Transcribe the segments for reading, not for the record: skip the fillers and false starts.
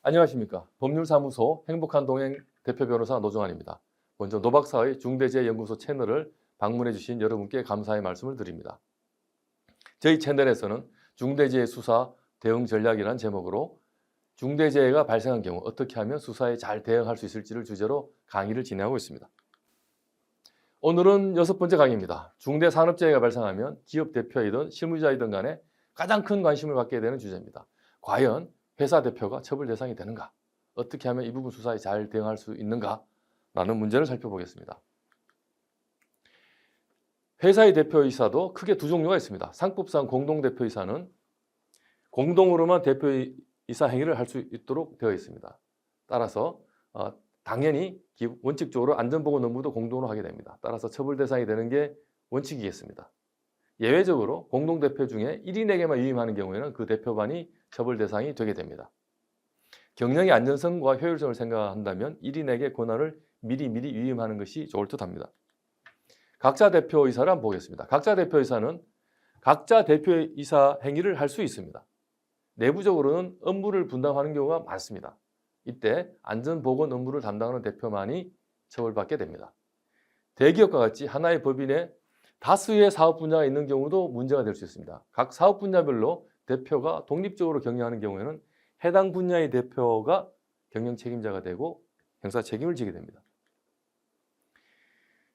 안녕하십니까. 법률사무소 행복한 동행 대표 변호사 노정환입니다. 먼저 노박사의 중대재해연구소 채널을 방문해 주신 여러분께 감사의 말씀을 드립니다. 저희 채널에서는 중대재해 수사 대응 전략이라는 제목으로 중대재해가 발생한 경우 어떻게 하면 수사에 잘 대응할 수 있을지를 주제로 강의를 진행하고 있습니다. 오늘은 6번째 강의입니다. 중대산업재해가 발생하면 기업 대표이든 실무자이든 간에 가장 큰 관심을 갖게 되는 주제입니다. 과연 회사 대표가 처벌 대상이 되는가? 어떻게 하면 이 부분 수사에 잘 대응할 수 있는가? 라는 문제를 살펴보겠습니다. 회사의 대표이사도 크게 두 종류가 있습니다. 상법상 공동대표이사는 공동으로만 대표이사 행위를 할 수 있도록 되어 있습니다. 따라서 당연히 원칙적으로 안전보건 업무도 공동으로 하게 됩니다. 따라서 처벌 대상이 되는 게 원칙이겠습니다. 예외적으로 공동대표 중에 1인에게만 위임하는 경우에는 그 대표반이 처벌 대상이 되게 됩니다. 경영의 안전성과 효율성을 생각한다면 1인에게 권한을 미리 위임하는 것이 좋을 듯합니다. 각자 대표이사를 한번 보겠습니다. 각자 대표이사는 각자 대표이사 행위를 할 수 있습니다. 내부적으로는 업무를 분담하는 경우가 많습니다. 이때 안전보건 업무를 담당하는 대표만이 처벌받게 됩니다. 대기업과 같이 하나의 법인에 다수의 사업 분야가 있는 경우도 문제가 될 수 있습니다. 각 사업 분야별로 대표가 독립적으로 경영하는 경우에는 해당 분야의 대표가 경영 책임자가 되고 형사 책임을 지게 됩니다.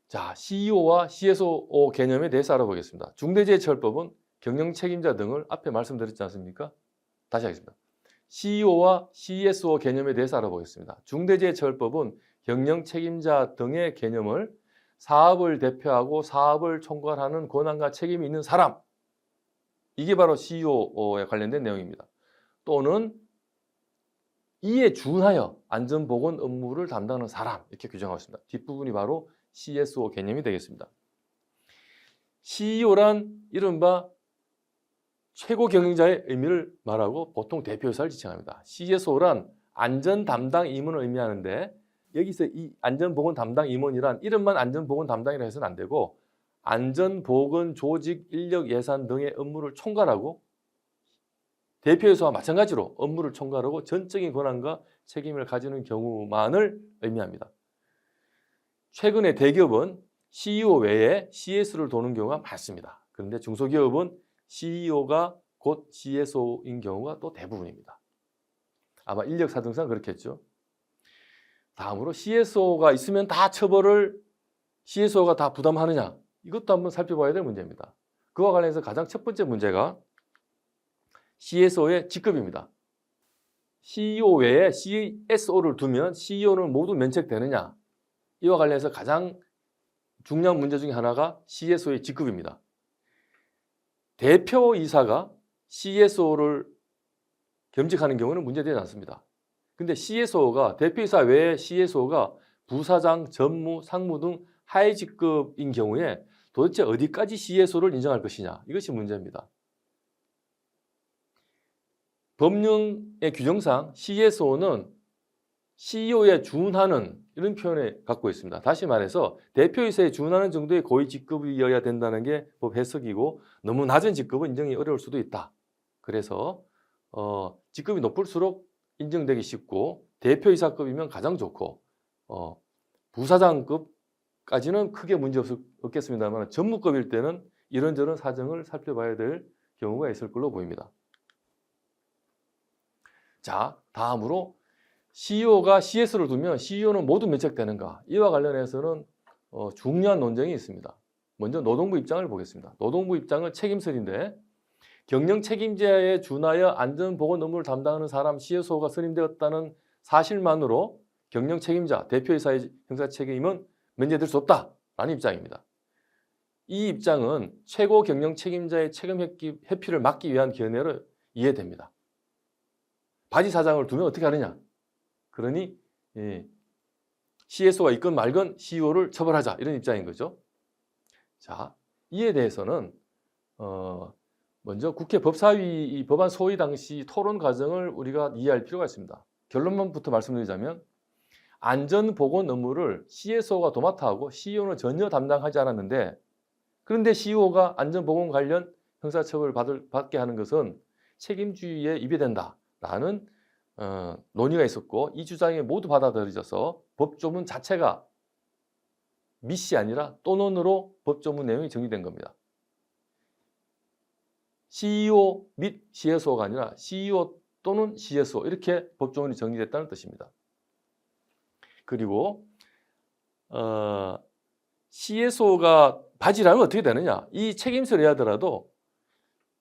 자, CEO와 CSO 개념에 대해서 알아보겠습니다. 중대재해처벌법은 경영 책임자 등을 앞에 말씀드렸지 않습니까? 다시 하겠습니다. CEO와 CSO 개념에 대해서 알아보겠습니다. 중대재해처벌법은 경영 책임자 등의 개념을 사업을 대표하고 사업을 총괄하는 권한과 책임이 있는 사람, 이게 바로 CEO에 관련된 내용입니다. 또는 이에 준하여 안전보건 업무를 담당하는 사람, 이렇게 규정하고 있습니다. 뒷부분이 바로 CSO 개념이 되겠습니다. CEO란 이른바 최고 경영자의 의미를 말하고 보통 대표이사를 지칭합니다. CSO란 안전 담당 임원을 의미하는데 여기서 이 안전보건 담당 임원이란 이름만 안전보건 담당이라 해서는 안 되고 안전보건 조직, 인력, 예산 등의 업무를 총괄하고 대표이사와 마찬가지로 업무를 총괄하고 전적인 권한과 책임을 가지는 경우만을 의미합니다. 최근에 대기업은 CEO 외에 CS를 도는 경우가 많습니다. 그런데 중소기업은 CEO가 곧 CSO인 경우가 또 대부분입니다. 아마 인력 사정상 그렇겠죠. 다음으로 CSO가 있으면 다 처벌을 CSO가 다 부담하느냐, 이것도 한번 살펴봐야 될 문제입니다. 그와 관련해서 가장 첫 번째 문제가 CSO의 직급입니다. CEO 외에 CSO를 두면 CEO는 모두 면책되느냐, 이와 관련해서 가장 중요한 문제 중에 하나가 CSO의 직급입니다. 대표이사가 CSO를 겸직하는 경우는 문제되지 않습니다. 근데 CSO가 대표이사 외에 CSO가 부사장, 전무, 상무 등 하위 직급인 경우에 도대체 어디까지 CSO를 인정할 것이냐, 이것이 문제입니다. 법령의 규정상 CSO는 CEO에 준하는 이런 표현을 갖고 있습니다. 다시 말해서 대표이사에 준하는 정도의 고위 직급이어야 된다는 게 법 해석이고 너무 낮은 직급은 인정이 어려울 수도 있다. 그래서 직급이 높을수록 인정되기 쉽고 대표이사급이면 가장 좋고 부사장급까지는 크게 문제 없겠습니다만 전무급일 때는 이런저런 사정을 살펴봐야 될 경우가 있을 걸로 보입니다. 자, 다음으로 CEO가 CS를 두면 CEO는 모두 면책되는가? 이와 관련해서는 중요한 논쟁이 있습니다. 먼저 노동부 입장을 보겠습니다. 노동부 입장은 책임설인데 경영 책임자에 준하여 안전보건 업무를 담당하는 사람 CSO가 선임되었다는 사실만으로 경영 책임자, 대표이사의 형사 책임은 면제될 수 없다라는 입장입니다. 이 입장은 최고 경영 책임자의 책임 회피를 막기 위한 견해로 이해됩니다. 바지 사장을 두면 어떻게 하느냐? 그러니 CSO가 있건 말건 CEO를 처벌하자, 이런 입장인 거죠. 자, 이에 대해서는 먼저 국회 법사위 법안 소위 당시 토론 과정을 우리가 이해할 필요가 있습니다. 결론만부터 말씀드리자면 안전보건 업무를 CSO가 도맡아 하고 CEO는 전혀 담당하지 않았는데, 그런데 CEO가 안전보건 관련 형사처벌을 받게 하는 것은 책임주의에 위배된다라는 논의가 있었고 이 주장이 모두 받아들여져서 법조문 자체가 밋이 아니라 또는으로 법조문 내용이 정리된 겁니다. CEO 및 CSO가 아니라 CEO 또는 CSO 이렇게 법조문이 정리됐다는 뜻입니다. 그리고 CSO가 바지라면 어떻게 되느냐? 이 책임서를 해야 하더라도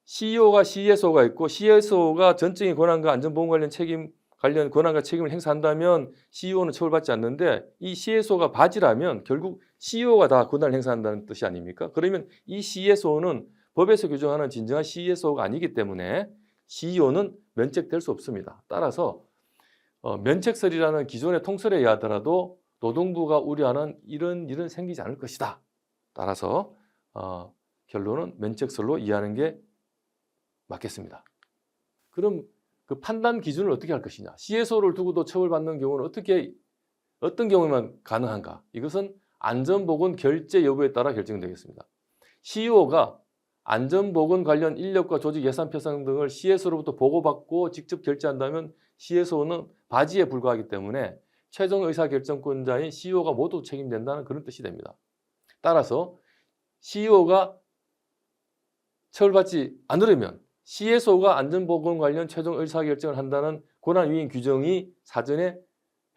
CEO가 CSO가 있고 CSO가 전적인 권한과 안전보험 관련 권한과 책임을 행사한다면 CEO는 처벌받지 않는데 이 CSO가 바지라면 결국 CEO가 다 권한을 행사한다는 뜻이 아닙니까? 그러면 이 CSO는 법에서 규정하는 진정한 CSO가 아니기 때문에 CEO는 면책될 수 없습니다. 따라서 면책설이라는 기존의 통설에 의하더라도 노동부가 우려하는 이런 일은 생기지 않을 것이다. 따라서 결론은 면책설로 이해하는 게 맞겠습니다. 그럼 그 판단 기준을 어떻게 할 것이냐? CSO를 두고도 처벌받는 경우는 어떤 경우에만 가능한가? 이것은 안전보건 결제 여부에 따라 결정되겠습니다. CEO가 안전보건 관련 인력과 조직 예산 편성 등을 CSO로부터 보고받고 직접 결제한다면 CSO는 바지에 불과하기 때문에 최종 의사결정권자인 CEO가 모두 책임된다는 그런 뜻이 됩니다. 따라서 CEO가 처벌받지 않으려면 CSO가 안전보건 관련 최종 의사결정을 한다는 권한위임 규정이 사전에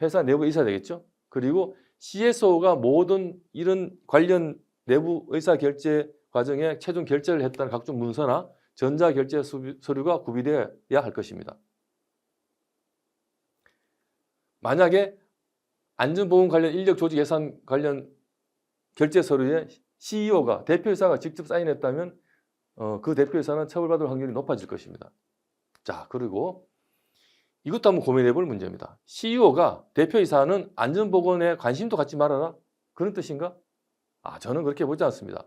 회사 내부에 있어야 되겠죠. 그리고 CSO가 모든 이런 관련 내부 의사결제 과정에 최종 결제를 했다는 각종 문서나 전자결제 서류가 구비되어야 할 것입니다. 만약에 안전보험 관련 인력 조직 예산 관련 결제 서류에 CEO가 대표이사가 직접 사인했다면 그 대표이사는 처벌받을 확률이 높아질 것입니다. 자, 그리고 이것도 한번 고민해 볼 문제입니다. CEO가 대표이사는 안전보건에 관심도 갖지 말아라? 그런 뜻인가? 저는 그렇게 보지 않습니다.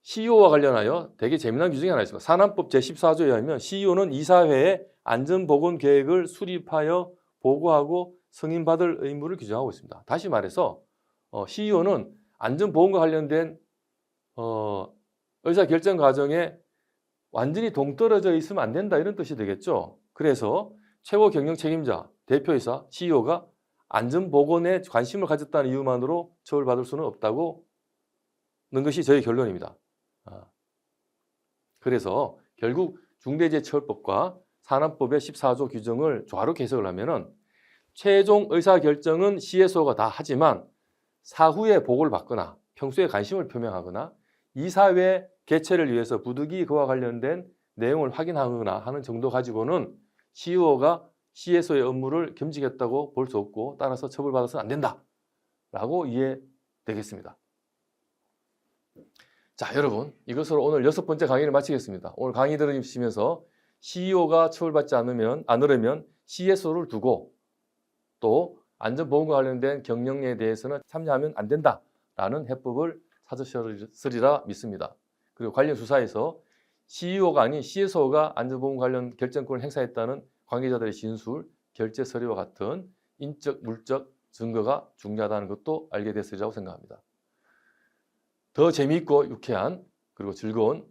CEO와 관련하여 되게 재미난 규정이 하나 있습니다. 산안법 제14조에 의하면 CEO는 이사회에 안전보건 계획을 수립하여 보고하고 승인받을 의무를 규정하고 있습니다. 다시 말해서 CEO는 안전보건과 관련된 의사결정 과정에 완전히 동떨어져 있으면 안 된다 이런 뜻이 되겠죠. 그래서 최고 경영 책임자, 대표이사, CEO가 안전보건에 관심을 가졌다는 이유만으로 처벌받을 수는 없다는 것이 저의 결론입니다. 그래서 결국 중대재해처벌법과 산안법의 14조 규정을 조화롭게 해석을 하면은 최종 의사결정은 CSO가 다 하지만 사후에 보고를 받거나 평소에 관심을 표명하거나 이사회 개최를 위해서 부득이 그와 관련된 내용을 확인하거나 하는 정도 가지고는 CEO가 CSO의 업무를 겸직했다고 볼 수 없고 따라서 처벌받아서는 안 된다라고 이해되겠습니다. 자, 여러분, 이것으로 오늘 6번째 강의를 마치겠습니다. 오늘 강의 들으시면서 CEO가 처벌받지 않으려면 CSO를 두고 또 안전보건과 관련된 경영에 대해서는 참여하면 안 된다라는 해법을 찾으셨으리라 믿습니다. 그리고 관련 수사에서 CEO가 아닌 CSO가 안전보건 관련 결정권을 행사했다는 관계자들의 진술, 결제 서류와 같은 인적, 물적 증거가 중요하다는 것도 알게 됐으리라고 생각합니다. 더 재미있고 유쾌한 그리고 즐거운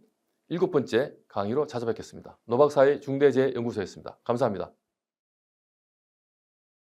7번째 강의로 찾아뵙겠습니다. 노박사의 중대재해연구소였습니다. 감사합니다.